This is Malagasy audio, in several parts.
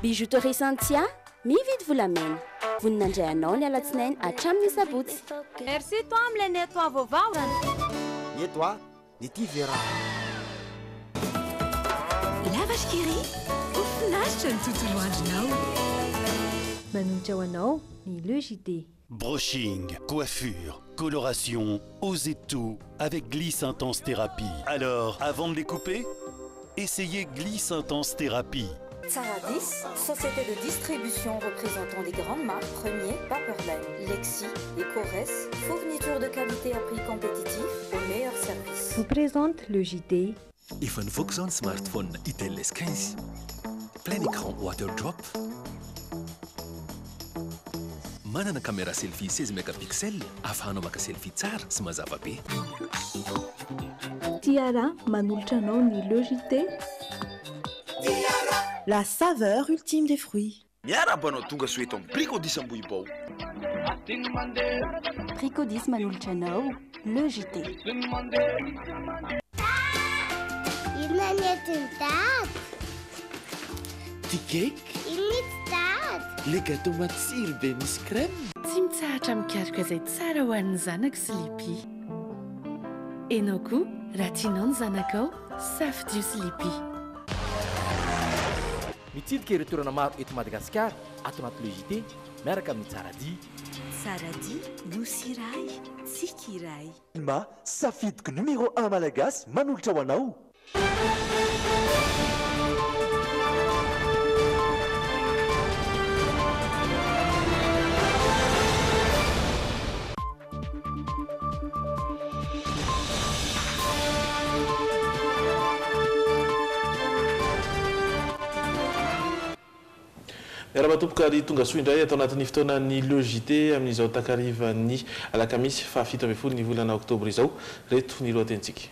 Bijouterie Santia, mividy volamena. Voninandray anao ny alatsinainy hatramin'ny sabotsy. Merci toi amin'ilay nettoa vaovao. Nettoa, ny ty vera. Lavage Kiri, ofinaritra ny tontolo andronao. Manolotra ho anao ny Le JT. Brushing, coiffure, coloration, osez tout avec Gliss Intense Thérapie. Alors, avant de les couper, essayez Gliss Intense Thérapie. Saradis, société de distribution représentant des grandes marques Premier, Paperline, Lexi et Corès, fourniture de qualité à prix compétitif au meilleur service. Vous présente le JT. Efa nivoaka ny smartphone Itel S15, plein écran waterdrop, manana caméra selfie 16 mégapixels afahanao maka selfie tsara sy mazava be. Tiara manolotra anao ny Le JT. La saveur ultime des fruits. Miarabanao tonga soeto amin'ny Pricodis Ambohibao. Pricodis manolotra anao Le JT. Ty cake? Le gâteau matsiro be misy crème? Tsy mitsahatra mikaroka izay tsara ho an'ny zanako sy Lipi. Enao koa raha tianao ny zanakao, safidio sy Lipi. Mitsidika ireo toerana maro eto Madagasikara ato anaty Le JT miaraka amin'ny Saradi. Saradi, nosy iray, tsika iray. Ma safidiko numéro 1 malagasy manolotra ho anao. Raha-batopoka ary tonga soa indray atao anatin'ny fotoanany Le JT amin'izao takarivan'ny alakamisy fa 17 ny volana oktobra izao reto ny lohatentsika.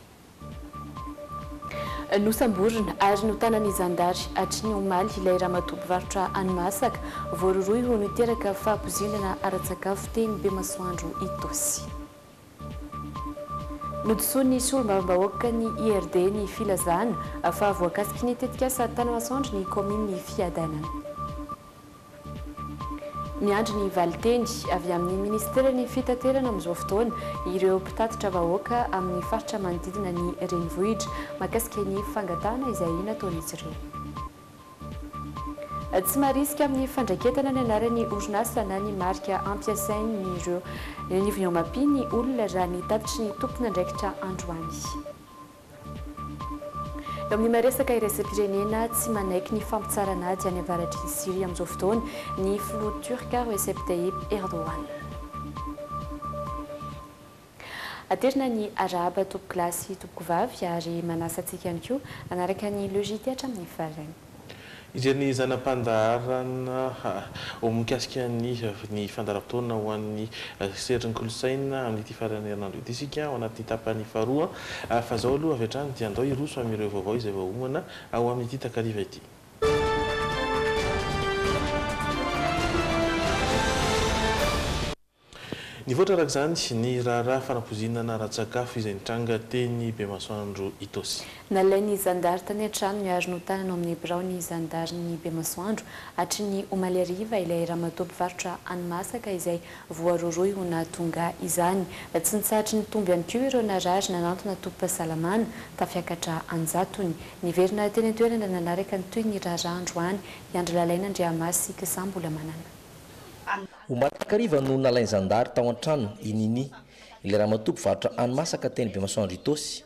Nosamborona ary notanany Zandary atriny omaly ilay ramatoa mpivarotra hani-masaka voaroroy ho niteraka fahapozinana ara-tsakafo teny Bemasoandro Itosy. Nodisony solombavam-bahoaka ny IRD ny filazana fa voakasiky ny tetikasa tany Masoandro ny kominy ny fiadanana. Miandry ny valiteny avy amin'ny ministera ny fitaterana amin'izao fotoana ireo mpitatitra vahoaka amin'ny faritra manodidina ny renivohitra mahakasika ny fangatahana izay nataon'izy ireo. Tsy marisika amin'ny fandraiketana ny anaran'ny orinasa na ny marika ampiasainy ireo nivonao mampia ny olona raha ny tatitry ny tompon'andraikitra androany. Eo amin'ny maresaka iraisam-pirenena tsy manaiky ny fampitsarana ady any avaratry Syria amin'izao fotoana ny filoha turka Recep Tayyip Erdogan. Aterina ny araba tompoko kilasy tompoko vavy ary manasa antsika ihany koa anaraka ny Le JT hatramin'ny farany. Ijery zanam-pandaharana mikasika ny fandaharam-potoana ho an'ny sery ny kolontsaina amin'ity farany herinandro ity isika ao anatin'ny tapany faharoa fa zao aloha avy hatrany dia andao iroso amin'ireo vaovao izay vahoana ao amin'ity takariva ity. Nivoatra araka izany ny raharaha fanapozinana ara-tsakafo izay nitranga teny Bemasoandro Itosy. Nalain'ny Zandary tany an-trano ny ary notanana amin'ny birao ny Zandary ny Bemasoandro hatry ny omaly hariva ilay ramatoa mpivarotra hani-masaka izay voaroroy ho nahatonga izany. Tsy nitsahatra ny tombo ihany koa ireo narary nanantona tompo-pahasalamana tafiakatra anjatony. Niverina teny an-toerana nanaraka ny toy ny raharaha androany Andry Lalaina Andriamasy Kisambola manana. Omaly takariva no nalainy Zandary tao an-trano inini ilay ramatoa mpivarotra hani-masaka teny Bemasoandro Itosy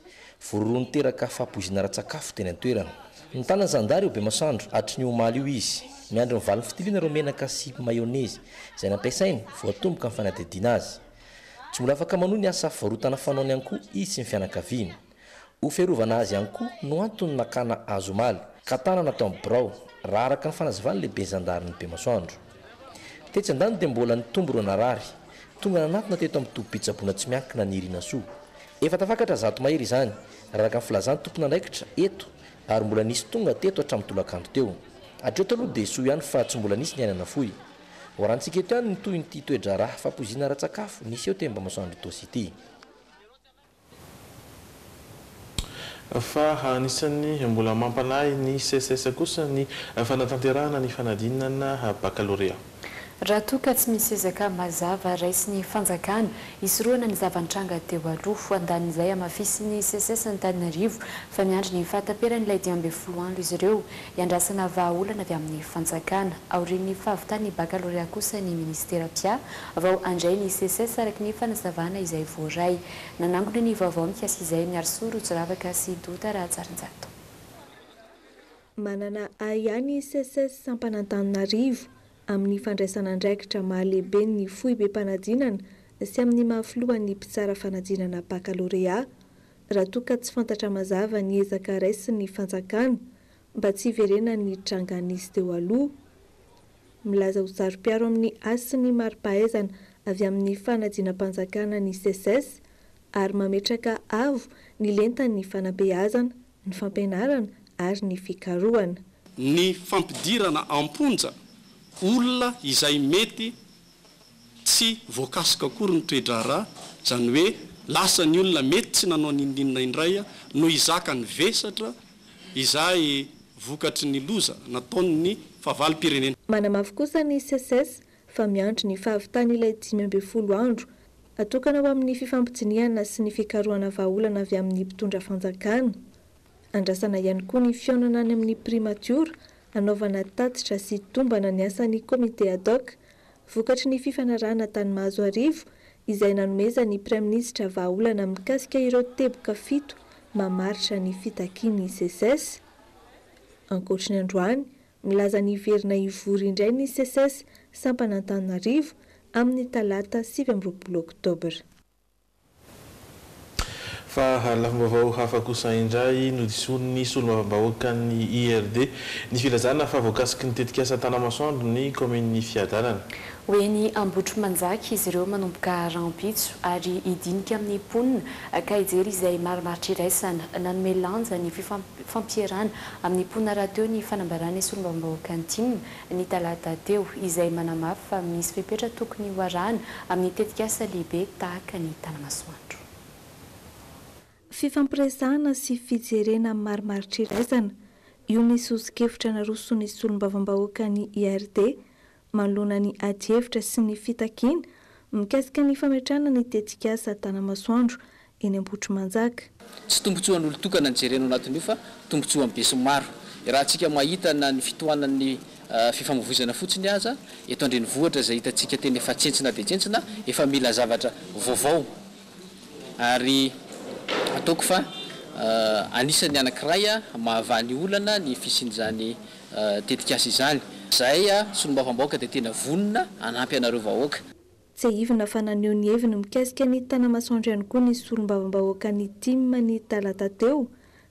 vororo niteraka fahapoizina ara-tsakafo teny an-toerana. Nitanany Zandary eo Bemasoandro hatry ny omaly io izy miandry ny valiny fitiliana ireo menaka sy mayonnaise izay nampiasainy voatomboka amin'ny fanadihadiana azy. Tsy mbola afaka manohy ny asa varotana fanaony ihany koa izy sy ny fianakaviany. Ho fiarovana azy ihany koa no antony nakana azy omaly ka tanana tao amin'ny birao raha araka ny fanazavany lehibe Zandary ny Bemasoandro. Tetsy andany dia mbola nitombo ireo narary tonga nanatona teto amin'ny tobi-pitsaboana tsy miankina ny irina soa. Efa tafakatra zato mahery izany araka ny filazany tompon'andraikitra eto ary mbola nisy tonga teto hatramin'ny tolakandro teo. Hatreo taloha dia soa ihany fa tsy mbola nisy ny ainana fohy. Horantsika eto ihany ny toy nyity toedra raha fahapoizina ara-tsakafo nisy eo teny Bemasoandro Itosy ity. fa anisany mbola mampanahy ny CSS kosa ny fanatanterahana ny fanadinana baccalauréat. Raha toa ka tsy misy ezaka mazava raisy ny fanjakana isoroana ny zavantranga teo aloha andanin'izay amafisy ny CSS Antananarivo fa miandry ny fahataperan'ilay 12 andro izy ireo iandrasana vahaolana avy amin'ny fanjakana aorian'ny fahavitany baccalauréat kosa ny ministera pia vao andray ny CSS araky ny fanazavana izay voaray nanangona ny vaovao mikasika izay miarosoro tsiravaka sy dota raha tsarinjato. Manana ihany CSS Ampanantananarivo amin'ny fandraisana andraikitra mahalehibe ny fohy be mpanadinana sy amin'ny mahafloan'ny mpitsara fanadinana baccalauréat raha toa ka tsy fantatra mazava ny ezaka raisy ny fanjakana mba tsy hiverena ny tranganisy teo aloha. Milaza ho zaro-piaro amin'ny asy sy ny mari-pahaizana avy amin'ny fanadinam-panjakana ny CSS ary mametraka avo ny lentany fanabeazana, ny fampianarana ary ny fikarohana. Ny fampidirana amponja olona izay mety tsy voakasika akory ny toedra raha zany hoe lasa ny olona mety tsy nanao n'indinina indray no izaka ny vesatra izay vokatry ny loza nataony fahavalim-pirenena. Manamafy kosa ny CSS fa miandry ny fahavitany ilay 12 andro atokana ao amin'ny fifampijiniana sy ny fikarohana vahaolana avy amin'ny mpitondra fanjakana. Andrasana ihany koa ny fionana any amin'ny primature anaovana tatitra sy tombana ny asan'ny komite ad hoc vokatry ny fifanarahana tany Mahazoarivo izay nanomeza ny praiministra vahaolana mikasika ireo teboka 7 mamaritra ny fitakiany CSS. Ankoatry ny androany milaza ny verina ivory indray ny CSS Ampanantananarivo amin'ny talata 7 Oktobra. Fa lafim-baovao hafa kosa indray nodisony solombavambahoaka ny IRD ny filazana fa voakasiky ny tetikasa Tanamasoandro ny commune Fiadanana. Hoe ny Ambotro Manjaka izy ireo manomboka rampitso ary idinika amin'ny ponina ka ijery izay marimaritra iraisana nanome lanja ny fifampierana amin'ny ponina raha teo ny fanambarana solombavambahoaka ny timina ny talata teo izay manamafy fa misy fepetra tokony hoarahana amin'ny tetikasa lehibe tahaka ny Tanamasoandro. Fifampiresahana sy fijerena marimaritra iraisana io misy osikevitra narosony solombavambahoaka ny IRD manoloana ny adievitra sy ny fitakiana mikasika ny fametrahana ny tetikasa Tanamasoandro eny Ambotro Manjaka. Tsy tombotsoan'olo tokana ny jerenao anatin'io fa tombotsoa amin'ny beso maro. Raha tsika mahita na ny fitohanan'ny fifamoivoizana fotsiny aza eto andrenivohitra izay hitantsika teny efa tsentsina dia tsentsina efa mila zavatra vaovao ary ataoko fa anisany anankiray mahavany olana ny fisin'izany tetikasa izany. Zay solombavambahoaka dia tena vonona anampy anareo vahoaka. Tsy hivina fa naneho ny heviny mikasika ny Tanamasoandro ihany koa ny solombavambahoaka ny timma ny talata teo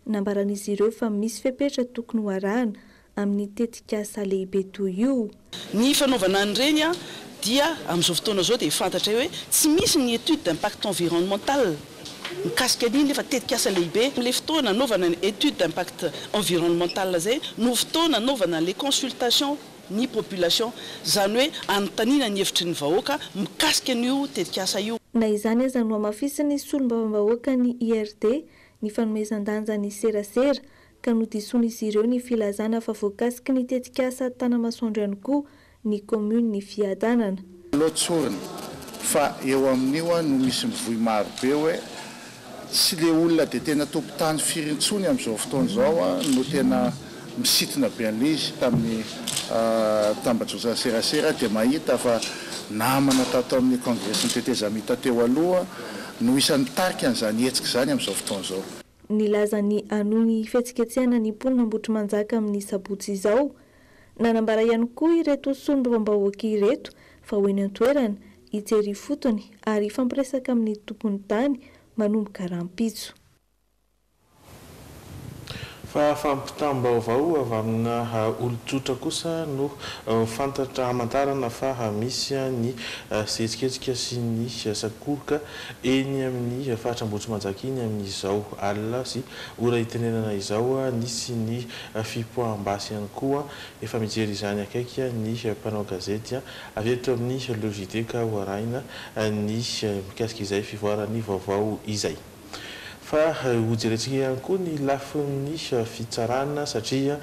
nambaran'izy ireo fa misy fepetra tokony hoarahana amin'ny tetikasa lehibe toy io. Ny fanaovana an'ireny dia amin'izao fotoana izao dia fantatra hoe tsy misy ny étude d'impact environnemental mikasika an'iny nefa tetikasa lehibe. Le fotoana anaovana ny étude d'impact environnemental zay no fotoana anaovana les consultations ny population zany hoe anontaniana ny hevitry ny vahoaka mikasika an'io tetikasa io. Na izany aza no amafisany solombavambahoaka ny IRD ny fanomezan-danja ny serasera ka nodison'izy ireo ny filazana fa voakasiky ny tetikasa Tanamasoandro ihany koa ny commune ny Fiadanana. Lotsorina fa eo amin'io no misy mivoy maro be hoe tsy le olona dia tena tompon-tany firintsony amin'izao fotoana izao no tena misitona be an'izy tamin'ny tambajosa serasera dia mahita fa namana tato amin'ny congrès ny tetezamita teo aloha no isan'ny tarika an'izany hetsika izany amin'izao fotoana izao. Nilaza ny anohy ny fihetsiketsehana ny ponina Ambotro Manjaka amin'ny sabotsy izao. Nanambara ihany koa ireto solombavambahoaka ireto fa ho eny an-toerana hijery fotony ary fampiresaka amin'ny tompony tany manomboka rampitso. Fa fampitam-baovao avy amina olon-tsotra kosa no fantatra hamantarana fa misy ny sehetsiketsika sy ny sakoroka eny amin'ny faritra Ambotro Manjaka iny amin'izao alina sy ora itenenana izao nisy ny fipoaham-basy ihany koa efa mijery izany akaiky ny mpanao gazety avy eto amin'ny logideka hoarahina ny mikasika izay fivoarany vaovao izay. fa hojerentsika ihany koa ny lafin'ny fitsarana satria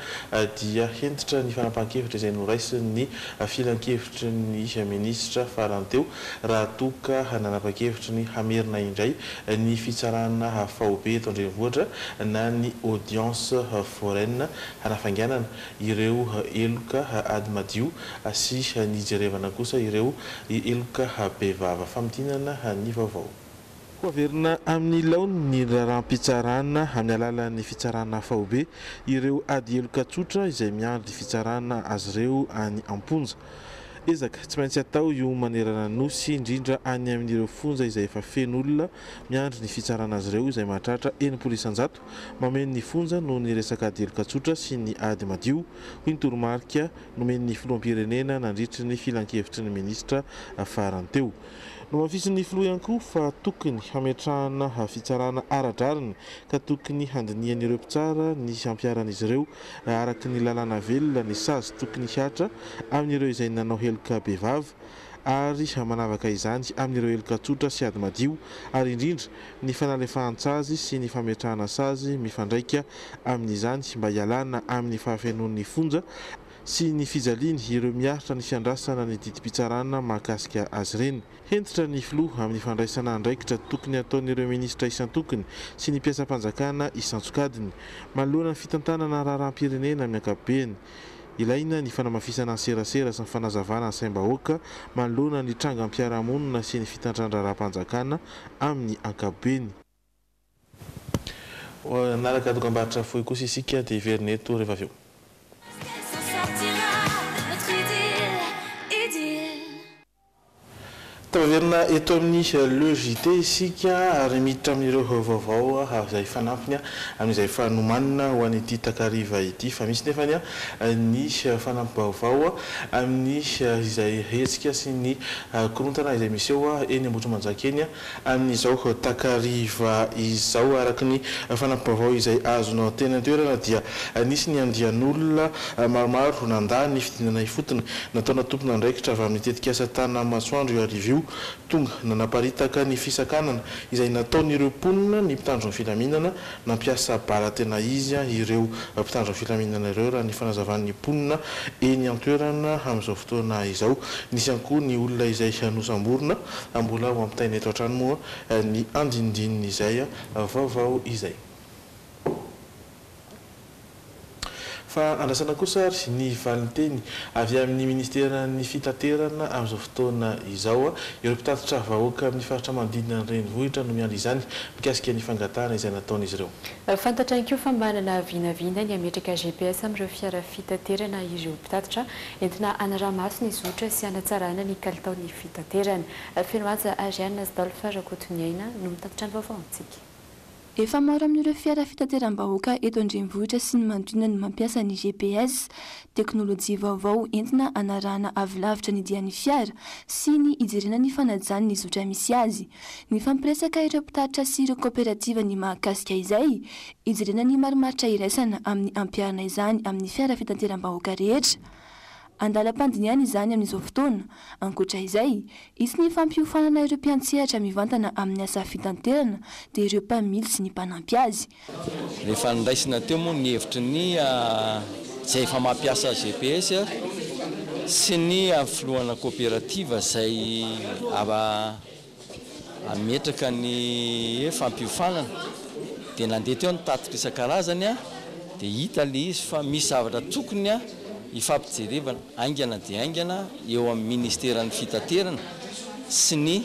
dia hentitra ny fanapahan-kevitra izay noraisin'ny filan-kevitry ny ministra farany teo raha toka nanapa-kevitry ny hamerina indray ny fitsarana faobe eto andrenivohitra na ny audience foraine hanafanganana ireo eloka ady madio sy ny jerevana kosa ireo eloka bevava famidinana ny vaovao. Koaverina amin'ny laony ny raharam-pitsarana amin'ny alalan'ny fitsarana faobe ireo ady eloka tsotra izay miandry fitsarana azy ireo any amponja. Ezaka tsy maintsy atao io manerana nosy indrindra any amin'ireo fonja izay efa feno olona miandry ny fitsarana azy ireo izay mahatratra 900 mameno ny fonja noho ny resaka ady eloka tsotra sy ny ady madio hoy ny toromarika nomen'ny filoham-pirenena nandritry ny filan-kevitry ny ministra farany teo. No mafisin'ny filoha ihany koa fa tokony hametrahana fitsarana aradrariny ka tokony handinian'ireo mpitsara ny ampiaran'izy ireo araky ny lalàna velona ny sazy tokony hiatra amin'ireo izay nanao heloka bevava ary manavaka izany amin'ireo eloka tsotra sy ady madio ary indrindra ny fanalefahan-tsazy sy ny fametrahana sazy mifandraika amin'izany mba hialana amin'ny fahafenon'ny fonja sy ny fijaliany ireo miaritra ny fiandrasana ny didim-pitsarana mahakasika azy ireny. Hentitra ny filoha amin'ny fandraisana andraikitra tokony ataon'ireo ministra isan-tokony sy ny mpiasam-panjakana isan-tsokadiny manoloana ny fitantanana raharam-pirenena amin'ny ankapobeny. Ilaina ny fanamafisana ny serasera sy ny fanazavana ny saim-bahoaka manoloana ny trangam-piarahamonina sy ny fitandrandra raha-mpanjakana amin'ny ankapobeny. Naraka dokam-barotra fohy kosa isika dia Verneto rehefa avy eo. Taverna eto amin'ny logité isika ary miditra amin'ireo vaovao izay fanampiny amin'izay fanomanina ho an'ity takariva ity fa misy nefany ny fanampim-baovao amin'ny izay hetsika sy ny korontana izay misy eo eny Ambohitrimanjaka eny amin'izao takariva izao araky ny fanampim-baovao izay azonao tena toerana dia nisy ny andian'olona maromaro nandà ny fidinana ifotona nataona tompona andraikitra avy amin'ny tetikasa tana masoandro arivio tonga nanaparitaka ny fisakanana izay nataon'ireo mponina ny mpitandro ny filaminana nampiasa bala tena izy ireo mpitandro ny filaminana ireo raha ny fanazavan'ny mponina eny an-toerana amin'izao fotoana izao. Nisy ihany koa ny olona izay nosamborona mbola ho ampitaina eto an-trano moa ny andinindininy izay vaovao izay. Fa andrasana kosa ary ny valinteny avy amin'ny ministeran'ny fitaterana amin'izao fotoana izao ireo mpitatitra vahoaka amin'ny faritra manodidina ny renivohitra no miandry izany mikasika ny fangatahana izay nataon'izy ireo. Fantatra ihany koa fa manana vinavina ny ametraka GPS amin'ireo fiara fitaterana ireo mpitatitra entina anaramaso ny zotra sy anatsarana ny kalitaon'ny fitaterana. Fenoaza Ariane Zdolfa Rakotoniaina no mitatitra ny vaovao antsika. Efa maro amin'ireo fiara fitateram-bahoaka eto andrenivohitra sy ny manodidina no mampiasa ny GPS, teknôlôjia vaovao entina anarahana avy lavitra ny dian'ny fiara sy ny ijerena ny fanajany ny zotra misy azy. Ny fampiresaka ireo mpitatitra sy ireo kooperativa ny mahakasika izay, ijerena ny marimaritra iraisana amin'ny ampiarana izany amin'ny fiara fitateram-bahoaka rehetra. Andalam-pandiniana izany amin'izao fotoana. Ankoatra izay, isy ny fampiofanana ireo mpiantsehatra mivantana amin'ny asa fitaterana dia ireo mpamily sy ny mpanampy azy. Rehefa niraisina teo moa ny hevitry ny izay efa mampiasa GPS sy ny filohana kooperativa izay ametraka ny fampiofanana dia nandeha teo ny tatitra isan-karazany dia hita le izy fa misy zavatra tsokony ifampijerevana aingana dia aingana eo amin'ny ministeran'ny fitaterana sy ny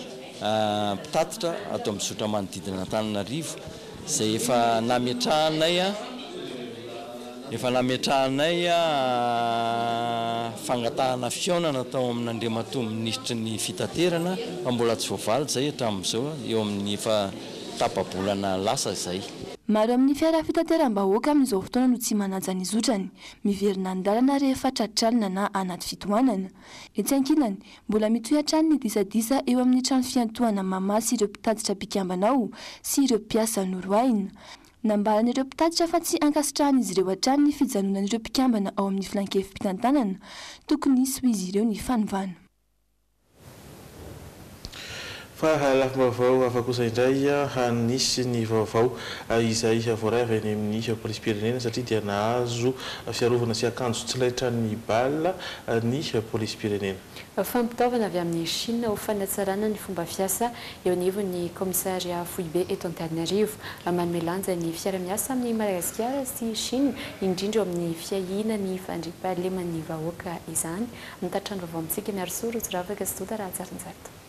mpitatitra ato amin'ny zotra manodidina Antananarivo izay efa nametrahanay fangatahana fiaonana tao amin'ny Andriamatoa ministra ny fitaterana fa mbola tsy voavaly izay hatramin'izao eo amin'ny efa tapa-bolana lasa izay. Maro amin'ny fiara fitateram-bahoaka amin'izao fotoana no tsy manaja ny zotrany, miverina an-dalana rehefa tratralina na anaty fitohanana. Etsy ankinany, mbola mitohan-trano ny disadisa eo amin'ny trano fiantohana mamasy ireo mpitatitra mpikambanao sy ireo mpiasa noroaina. Nambaran'ireo mpitatitra fa tsy ankasitrahan'izy ireo hatrany ny fijanonan'ireo mpikambana ao amin'ny filankevim-pitantanana, tokony hisy ho izy ireo ny fanovana. fa lafim-baovao hafa kosa indray hanisy ny vaovao izay voaraiva eny amin'ny polisy-pirenena satria dia nahazo fiarovana sy akanjo tsy laitra ny bala ny polisy-pirenena. Fampitaovana avy amin'ny Chine ho fanatsarana ny fomba fiasa eo anivon'ny komisaria Foibe eto Antananarivo manome lanja ny fiara-miasa amin'ny Madagasikara sy Chine indrindra eo amin'ny fiahina ny fandriam-pahaleman'ny vahoaka izany. Mitatitra ny vaovao amintsika miarosoro tsiravaka sy tota raha tsarinjato.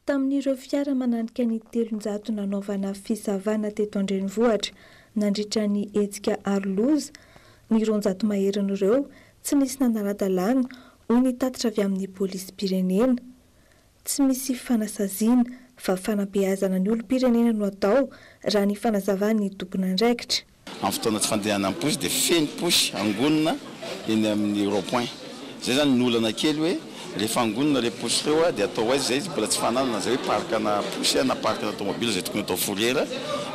Tamin'ireo fiara mananika ny 300 nanaovana fisavana teto Andrenivohitra nandritra ny hetsika aroloza ny 200 maherin'ireo tsy nisy nanara-dalàna hoy ny tatitra avy amin'ny polisy-pirenena. Tsy misy fanasaziana fa fanabeazana ny olom-pirenena no atao raha ny fanazavany tompon'andraikitra. Amin'ny fotoana tsy fandehana posy dia feno posy angonina eny amin'ny rond-point. Zay zany ny olana kely hoe rehefa angonina le posy ireo dia atao aizy zay mbola tsy fananana zay hoe parkana posy na parkana tomobile zay tokony atao fourrière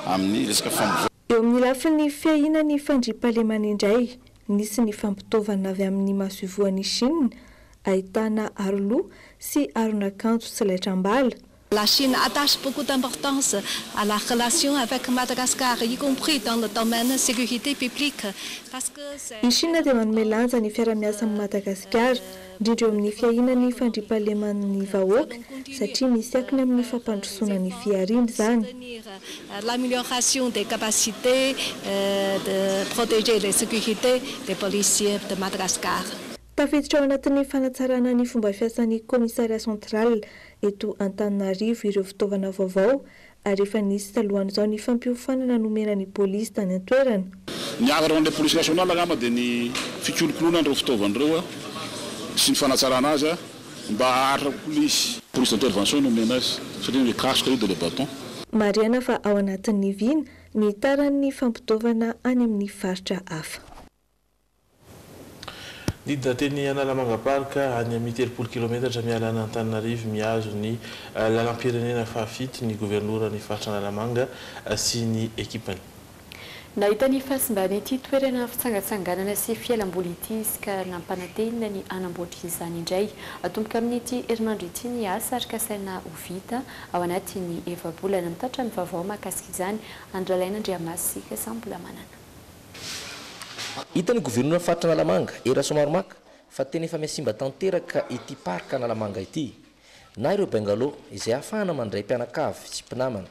amin'ny resaka fambovoana. Eo amin'ny lafin'ny fiahina ny fandriam-pahalemana indray nisy ny fampitaovana avy amin'ny masovoan'ny Chine ahitana aroloha sy aron'akanjo tsy laitram-bala. La Chine attache beaucoup d'importance à la relation avec Madagascar, y compris dans le domaine de sécurité publique. Ny Chine dia manome lanja ny fiara-miasa amin'ny Madagasikara indrindra eo amin'ny fiahinany fandriam-pahaleman'ny vahoaka satria misy akiny amin'ny fampandrosoana ny fiariana izany. L'amélioration des capacités de protéger la sécurité des policiers de Madagascar. Tafiditra ao anatin'ny fanatsarana ny fomba fiasan'ny komisaria central eto Antananarivo ireo fitaovana vaovao ary efa nisy talohan'izao ny fampiofanana nomenan'ny polisy tany an-toerana. Ny agaraan'ilay polisy nasional angamba dia ny fikolokoloana an'ireo fitaovan'ireo sy ny fanatsarana azy mba haharitra polisy d'intervention nomena azy satria le casque io dia le bâton. Mariana fa ao anatin'ny vina mitaran'ny fampitaovana any amin'ny faritra hafa. Didina teny Analamanga Park any amin'ny 30 kilometatra miala any Antananarivo mihazo ny lalam-pirenena fahafito ny gouvernora ny faritra Analamanga sy ny ekipany. Nahita ny fahasimbany ity toerana fitsangatsanganana sy fialamboly ity sy ka nampanantenina ny anamboatra izany indray atomboka amin'ity herinandro ity ny asa ary kasaina ho vita ao anatin'ny efa-bolana mitatra ny vaovao mahakasika izany Andralaina Andriamasika sambola manana. Hita ny gouvernora faritra Analamanga era Somaromaka fa tena efa miasimba tanteraka ity parka Analamanga ity na ireo bengalow izay ahafahana mandray mpianakavy sy mpinamana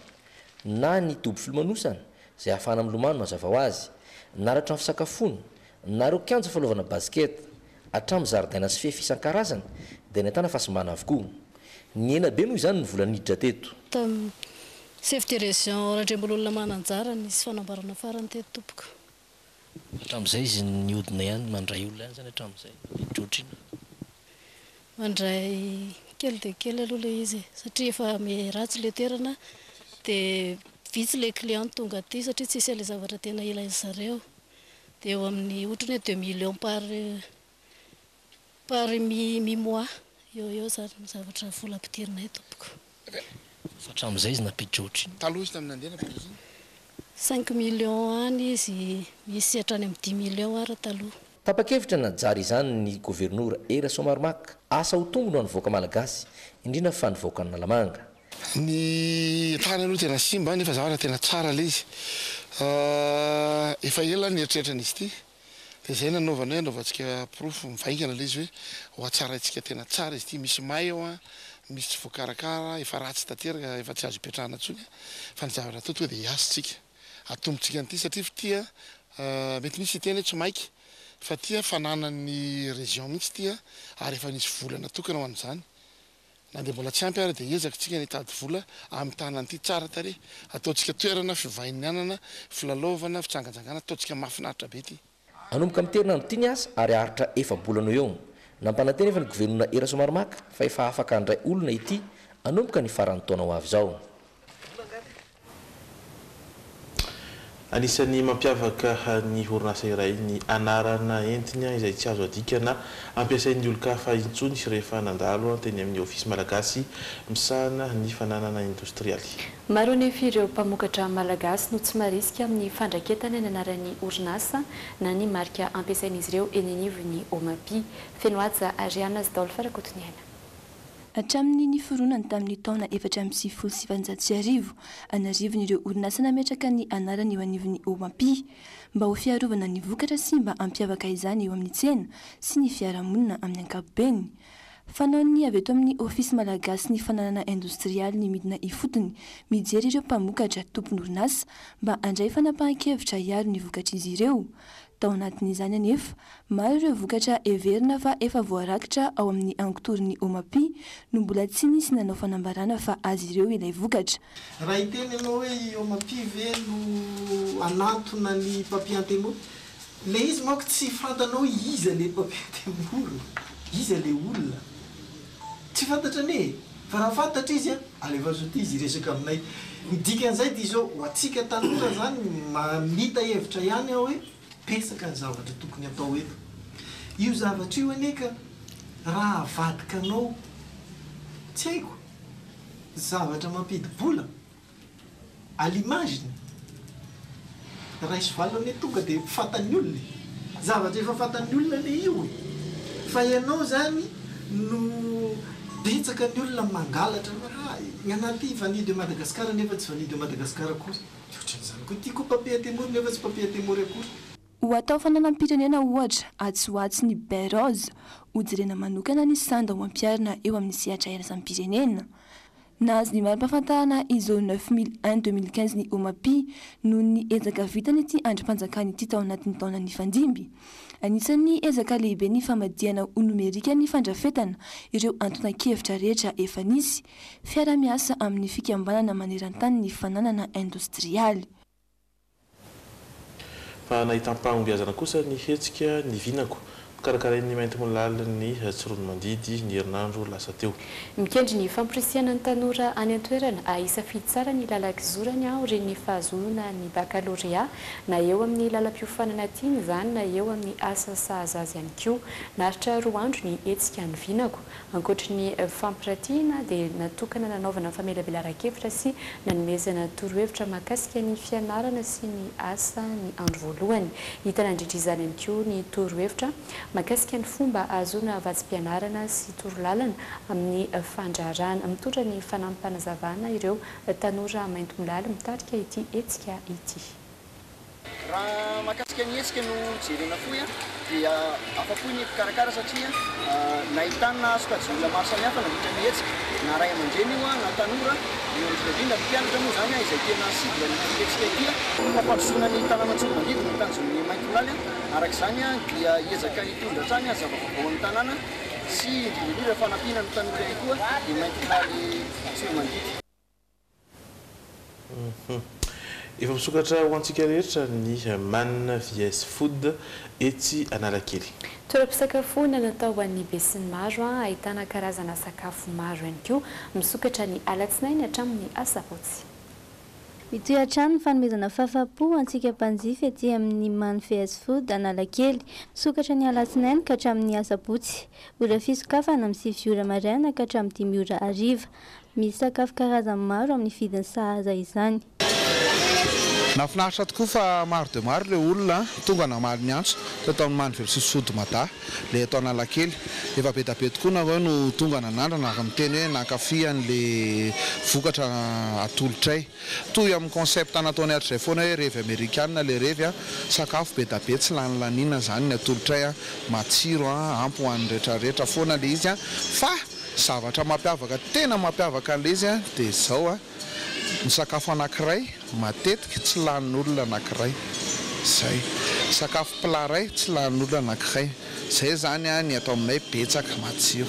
na ny dobo filomanosana izay ahafahana milomano mazava ho azy na ireo trano fisakafoana na ireo kianja fanaovana basket hatramin'ny zaridaina sy fefy isan-karazany dia nahitana fahasimbana avokoa. Ny ena be noho izany ny vola niditra teto. Chef de région Randrembololona Mananjara nisy fanambarana farany teto tompoko. Hatramin'izay izy nihodina ihany mandray olona ihany zany hatramin'izay jotrina. Mandray kely dia kely aloha ilay izy satria efa ratsy ilay toerana dia vitsy ilay client tonga aty satria tsy isy ilay zavatra tena ilainy zareo dia eo amin'ny ohatrany hoe 2 millions par mi-mois eo zany zavatra vola ampidirina tompoko. Fa hatramin'izay izy nampidrotrina. Taloha izy tamin'ny andena 5 millions any izy misy hatrany amin'ny 10 millions ara taloha. Tapa-kevitra najary izany ny gouvernora era Somaromaka asa ho tongono anyvoaka malagasy indrindra fa nyvoaka Analamanga. Ny tany aloha tena simba nefa zavatra tena tsara ilay izy. Efa ela ny eritreritran'izy ity dia izay nanaovana hoe anaovantsika profo mivaingana ilay izy hoe ho atsara antsika tena tsara izy ity. Misy may eo misy tsy voakarakara efa ratsy tanteraka efa tsy azo ipetrahana intsony fa ny zavatra atao tonga dia hiasitsika atombotsika an'ity satria tia mety misy teny hoe tsy maiky fa tia fananan'ny région mihitsy tia ary efa nisy volana tokana ho an'izany na dia mbola tsy ampy ary dia ezakatsika ny hitady vola amin'ny tanan'ity tsara tare ataontsika toerana fivainianana filalaovana fitsangatsangana ataontsika mahafinaritra be ity. Anomboka amin'ny terinandro ity ny asa ary haritra efa-bolana eo nampanantena efa ny gouvernora era Somaromaka fa efa afaka handray olona ity anomboka ny faran'ny taona ho avy izao. Anisan'ny mampiavaka ny orinasa iray ny anarana entiny izay tsy azo adikana ampiasain'ny olon-kafa intsony rehefa nandalo teny amin'ny ofisy malagasy misahana ny fananana industrialy. Maro ny ireo mpamokatra malagasy no tsy marisika amin'ny fandraketana ny anaran'ny orinasa na ny marika ampiasain'izy ireo eny anivon'ny Omapi. Fenoaja Ariana Zdolfa rakotoniana. hatramin'ny niforonany tamin'ny taona 470 anarivon'ireo orinasa nametraka ny anarany eo anivon'ny OMAPI mba ho fiarovana ny vokatra sy mba ampiavaka izany eo amin'ny tsena sy ny fiarahamonina amin'ny ankapobeny. Fanaony avy eto amin'ny ofisy malagasy ny fananana industrialy ny midina ifotony mijery ireo mpamokatra tompony orinasa mba andray fanapahan-kevitra hiaro ny vokatra izy ireo. Tao anatin'izany anefa maro ireo vokatra everina fa efa voarakitra ao amin'ny ankotorin'ny OMAPI no mbola tsy nisy nanao fanambarana fa azy ireo ilay vokatra. Raha iteny ianao hoe OMAPI ve no anatona ny papier antemoro, le izy manko tsy fantanao iza le papier antemoro, iza le olona tsy fantatra ne, fa raha fantatra izy alefa zoty izy resaka aminay. Dikan'izay dia izao ho atsika tanora zany mamita hevitra ihany aho hoe pesaka ny zavatra tokony atao eto. Io zavatra io aneka raha avadikanao tsy haiko zavatra mampidi-bola alimaginy raha isy valone tonga dia fantan'ny olona, zavatra efa fantan'ny olona le io, fa ianao zany no betsaka ny olona mangalatra ny anaty vanidy Madagasikara nefa tsy vanidy Madagasikara kosa. Ohatran'izany koa tiako papier antemoro nefa tsy papier antemoro akory. Ho atao fananam-pirenena ohatra atsoatsy ny Berose hojerena manokana ny sanda ho ampiarina eo amin'ny sehatra iraisam-pirenena. Nahazo ny mari-pahafantarana ISO 9001-2015 ny OMAPI noho ny ezaka vitany ity andrim-panjakana ity tao anatin'ny taona ny fandimby. Anisan'ny ezaka lehibe ny famadihana ho nomerika ny fandrafetana ireo antontan-kevitra rehetra efa nisy, fiara-miasa amin'ny fikambanana maneran-tany ny fananana industrialy. Fa nahitam-pahombiazana kosa ny hetsika ny vinako karakarain'ny mainty molaliny tsirono mandidy ny herinandro lasa teo. Mikendry ny famporisiana ny tanora any an-toerana isafidy tsara ny lalakizorany ao reny ny fahazonana ny baccalauréat na eo amin'ny lalam-piofanana tiany izany na eo amin'ny asa sahaza azy ihany koa. Naritra 2 andro ny hetsika ny vinako ankoatry ny fampiratiana dia natokana nanaovana famelabelaran-kevitra sy nanomezana torohevitra mahakasika ny fianarana sy ny asa ny andro voalohany. Hitana indrindra izany ihany koa ny torohevitra mahakasika ny fomba ahazoana vatsim-pianarana sy torolalana amin'ny fandrarana mitondra ny fanampy-panazavana ireo tanora mainty molala mitarika ity hetsika ity. Raha mahakasika ny hetsika no jerena foy dia afa-po ny fikarakara satria nahitana sokajy-olona maro samihafa nandritra ny hetsika na ray aman-dreny io na tanora io indrindra mpianatra moa zany izay tena sidra ny hetsika ity mampandrosoana ny tanàna tsoro mandidy ny tanjon'ny mainty molala arak'izany dia ezaka hitondra hatrany zava-baovao amin'ny tanàna sy indrindra fanampiana ny tanora ihany koa dia mainty molaly tsoro mandidy. Efa misokatra ho antsika rehetra ny Man VS Food etsy Analakely. Toeram-pisakafoana natao ho an'ny be sy ny maro ahitana karazana sakafo maro ihany koa misokatra ny alatsinainy hatramin'ny asabotsy. Mitohy hatrany ny fanomezana fahafa-po antsika mpanjifa ety amin'ny Man VS Food Analakely misokatra ny alatsinainy ka hatramin'ny asabotsy. Ora fisokafana amin'ny 7 ora maraina ka hatramin'ny 5 ora hariva. Misy sakafo karazany maro amin'ny vidiny sahaza izany. Nafinaritra tokoa fa maro dia maro ilay olona tonga namaly ny antso tatao amin'ny Man VS Food Mata ilay atao Analakely. Efa be da be tokoa nareo no tonga nanandrana ary miteny hoe nankafy an'ilay vokatra atolotray. Toy amin'ny concept nataony ato izay foana hoe revy amerikanina ilay revy sakafo be da be tsy lany lanina zany ny atolotray matsiro ampy ho an'ny rehetrarehetra foana ilay izy fa zavatra mampiavaka tena mampiavaka an'ilay izy dia izao ny sakafo anankiray matetika tsy lanin'olona anankiray zay sakafo plat ray tsy lanin'olona anankiray zay zany ny atao aminay betsaka matsiro.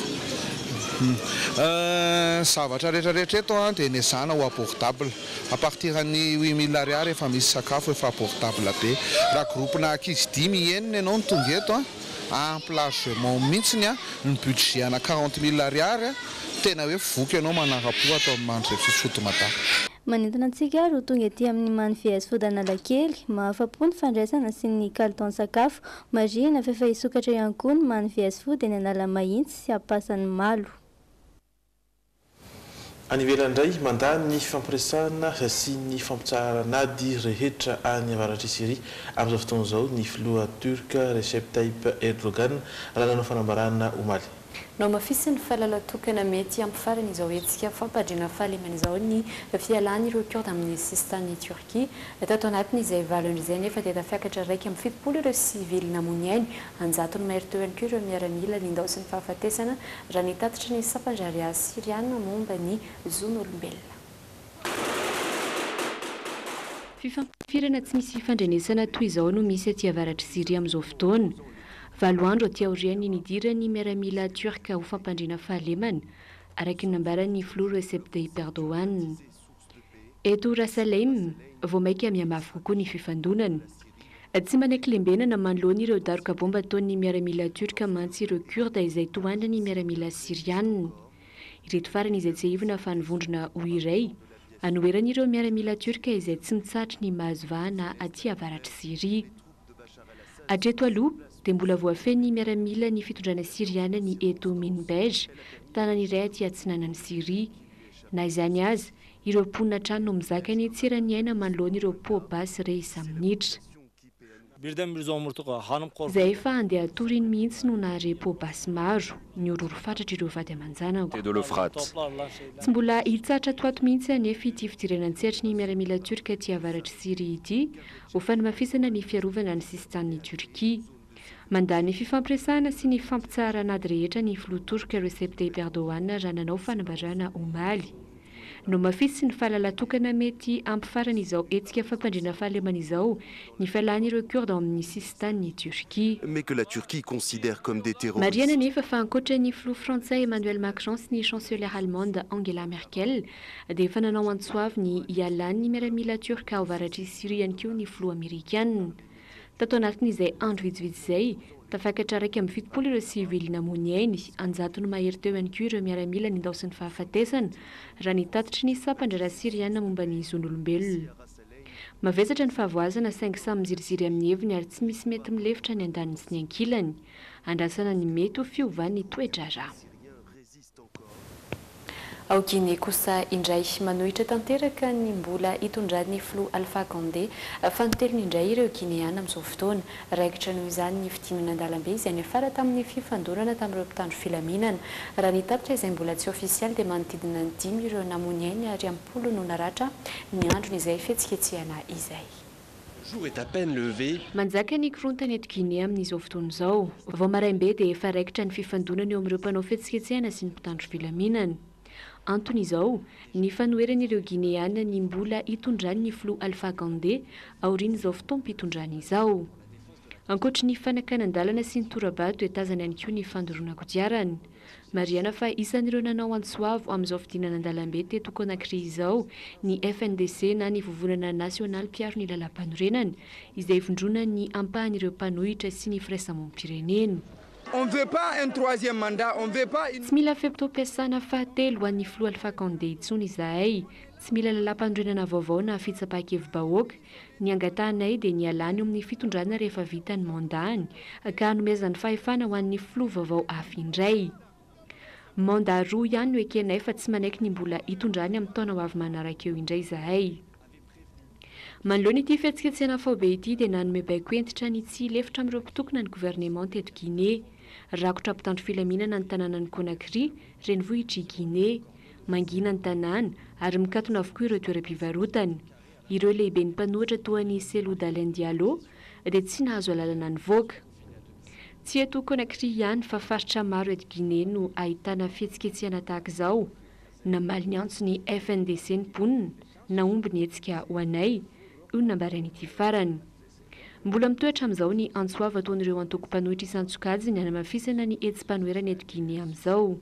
Zavatra rehetrarehetra eto dia nezana ho abordable à partir ny 8000 ariary efa misy sakafo efa abordable be. Raha groupena ankizy 10 ianona ianao no tonga eto emplacement mihitsiny ny budget ana 40000 ariary tena hoe voky ianao manara-po atao amin'ny Man VS Food Mata. Manentana antsika ro tonga ety amin'ny Man VS Food Analakely mahafa-po ny fandraisana sy ny kalitao sakafo marina fefa hisokatra ihany koa ny Man VS Food eny Analamahitsy sy Ampasan'ny Malo. Any ivelany indray mandany ny fampiresahana sy ny fampitsaranady rehetra any avaratra Syria amin'izao fotoana izao ny filoha turka Recep Tayyip Erdogan raha nanao fanambarana omaly. no mafisy ny fahalalatokana mety ampifarany izao etsika fampandriana fahalemana izao ny fialany ireo kurda amin'ny sistany Turquie tato anatiny izay valony izay nefa dia tafiakatra raiky amin'ny fitopolo ireo sivily namony ainy anjatony mahery teo ihany koa ireo miaramila lindao sy ny fahafatesana raha nitatitra ny safandraria siriana momba ny zon'olombelona. Fifampifirana tsy misy fandrenesana toy izao no misy aty avaratry Siria amin'izao fotoana. 7 andro aty aoriany nidirany miaramila turka ho fampandriana fahalemana araky nambarany Flou Recep Tayyip Erdogan. Eto Rasaleim vao maika miamafy kokoa ny fifandonana. Tsy manaiky lembenana manoloana ireo daroka bomba ataon'ny miaramila turka mantsy ireo kurda izay tohandrany miaramila siriana. Ireto farany izay tsy hivona fa nivondrona ho iray anoeran'ireo miaramila turka izay tsy mitsatry ny mahazo vahana aty avaratry Siria. Hatreto aloha dia mbola voafeny miaramila ny fitondrana siriana ny eto Minbej, tanany iray aty atsinanan'ny Siria. Na izany aza, ireo mponina trano no mizaka ny tserany aina manoloana ireo po basy re isa minitra. Izay efa andeha atoriny mihitsy no nahare po basy maro, niororo fatratra ireo vady aman-janako. Tsy mbola hitsatra toato mihitsy anefa ity fidirana an-tsehatry ny miaramila turka aty avaratry Siria ity, ho fanamafisana ny fiarovana ny sistan'ny Turquie. Mandany fifampiresahana sy ny fampitsaharan'ady rehetra ny filoha turka Recep Tayyip Erdogan raha nanao fanambarana omaly. No mafisy ny fahalalatokana mety ampifarana izao etsika fampandriana fahalemana izao ny fialany ireo kurda amin'ny sistan'ny Turquie. Mariana nefa fa ankoatra ny filoha frantsay Emmanuel Macron sy ny chancelière allemande Angela Merkel dia efa nanao antsoavy ny hialan'ny miaramila turka ao avaratry Siria ihany koa ny filoha amerikanina. Tato anatin'izay andro vitsivitsy izay tafakatra raiky amin'ny fitopolo ireo sivily namony ainy anjatony mahery teo ihany koa ireo miaramila nindao sy ny fahafatesana raha nitatitry ny sapandrara siriana momba ny zon'olombelona. Mavesatra ny fahavoazana saingy samy miziriziry amin'ny heviny ary tsy misy mety milefitra ny andaniny sy ny ankilany andrasana ny mety ho fiovan'ny toedrara. Ao Guinée kosa indray manohitra tanteraka ny mbola hitondran'ny Flou Alpha Condé fanotelony indray ireo Guinéana amin'izao fotoana raikitra noho izany ny fidinana an-dalambe izay niafara tamin'ny fifandonana tamin'ireo mpitandro filaminana raha nitatitra izay mbola tsy ofisialy dia manodidina ny 10 ireo namony ainy ary 10 no naratra ny andron'izay fihetsiketsehana izay. Manjaka ny korontany eto Guinée amin'izao fotoana izao vao maraimbe dia efa raikitra ny fifandonana eo amin'ireo mpanao fihetsiketsehana sy ny mpitandro filaminana. Antony izao, ny fanoeran'ireo Guinéana ny mbola hitondrany ny Flou Alpha Condé aorian'izao fotoam-pitondrany izao. Ankoatra ny fanakanan-dalana sy ny torabato etazana ihany koa ny fandoroana kodiarana. Mariana fa isan'ireo nanao antsoavo amin'izao fidinana an-dalambe teto Conakry izao ny FNDC na ny vovonana nasionaly mpiaro ny lalam-panorenana izay vondrona ny ampahan'ireo mpanohitra sy ny firaisamonim-pirenena. On ne veut pas un troisième mandat, on ne veut pas une... Tsy mila femtom-piasana fahatelo ho an'ny Flou Alpha Condé intsony izahay. Tsy mila lalam-panorenana vaovao na fitsapahakevim-bahoaka. Ny angatahanay dia ny alany amin'ny fitondrana rehefa vita ny mandany ka hanomezan'ny fahefana ho an'ny Flou vaovao hafa indray. Manda roa ihany no ekenay fa tsy manaiky ny mbola hitondrany amin'ny taona ho avy manaraka eo indray izahay. Manoloana ity fihetsiketsehana faobe ity dia nanome baiko entitra ny tsy lefitra amin'ireo mpitokona ny gouvernement teto Guinée. Rakotra mpitandro filaminana ny tanànan'ny Conakry, renivohitry Guinée, mangina ny tanàna ary mikatona avokoa ireo toeram-pivarotana. Ireo lehibe ny mpanohitra toa ny Cellou Dalein Diallo dia tsy nahazo alalana nivoaka. Tsy eto Conakry ihany fa faritra maro eto Guinée no ahitana fihetsiketsehana tahaka izao. Namaly ny antso ny FNDC ny mponina, naomby ny hetsika ho anay, io nambarainy ity farany. Mbola mitoetra amin'izao ny antsoava ataon'ireo antoko-mpanohitra isan-tsokajy ny hanamafisana ny etsim-panoherana eto Guinée amin'izao.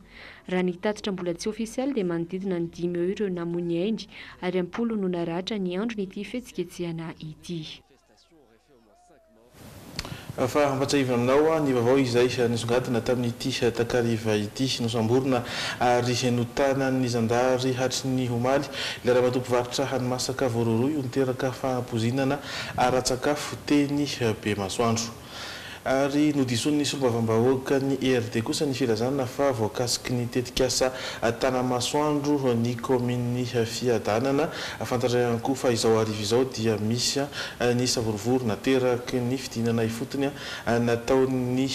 Raha nitatitra mbola tsy ofisialy dia manodidina ny 10 eo ireo namony ainy ary 10 no naratra ny andron'ity fihetsiketsehana ity. Fa hampatsahivana aminao ny vaovao izay nisongadina tamin'ity takariva ity nosamborona ary notanan'ny zandary hatry ny omaly ilay raha matompivarotra hani-masaka voaroroy niteraka fahampozinana ara-tsakafo teny be masoandro. ary nodisony solombavam-bahoaka ny ERD kosa ny filazana fa voakasiky ny tetikasa Tanamasoandro ny commune fiadanana afantarana ihany koa fa izao arivo izao dia misy ny savorovory nateraky ny fidinana ifotony nataony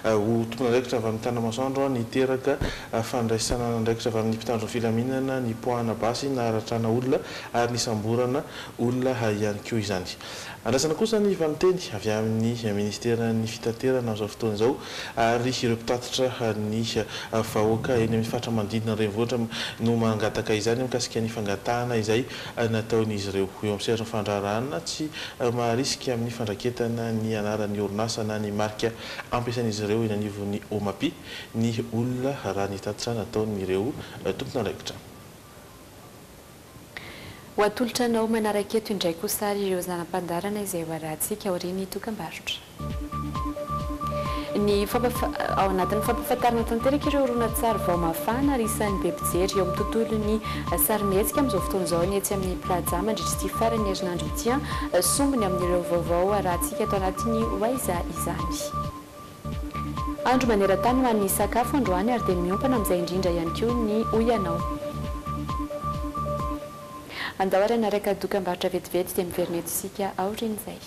tompona andraikitra avy amin'ny Tanamasoandro niteraka fandraisana andraikitra avy amin'ny mpitandro filaminana ny poana basy naratrana olona ary nisamborana olona ihany koa izany. Andrasana kosa ny vaniteny avy amin'ny ministera ny fitaterana amin'izao fotoana izao ary ireo mpitatitra ny vahoaka eny amin'ny faritra manodidina renivohitra no mangataka izany mikasika ny fangatahana izay nataon'izy ireo eo amin'ny sehatra fandrarana tsy maharisika amin'ny fandraketana ny anaran'ny orinasa na ny marika ampiasain'izy ireo eny anivon'ny OMAPI ny olona raha nitatitra nataon'ireo tompona andraikitra. Ho atolotranao manaraka eto indray kosa ireo zanam-pandarana izay hoarantsika aorian'ny dokam-barotra. Ao anatin'ny fampahafantarana tanteraka ireo horonan-tsary vao mafana ary isan'ny be mpijery eo amin'ny tontolon'ny sarimihetsika amin'izao fotoana izao ny etsy amin'ny plaza mandritra ity farany herinandro ity sombiny amin'ireo vaovao arantsika ato anatin'ny Waiza izany. Andro maneran-tany ho an'ny sakafo androany ary dia miompana amin'izay indrindra ihany koa ny oyanao. Andao araka dokam-barotra vetivety dia miverina eto isika aorian'izay.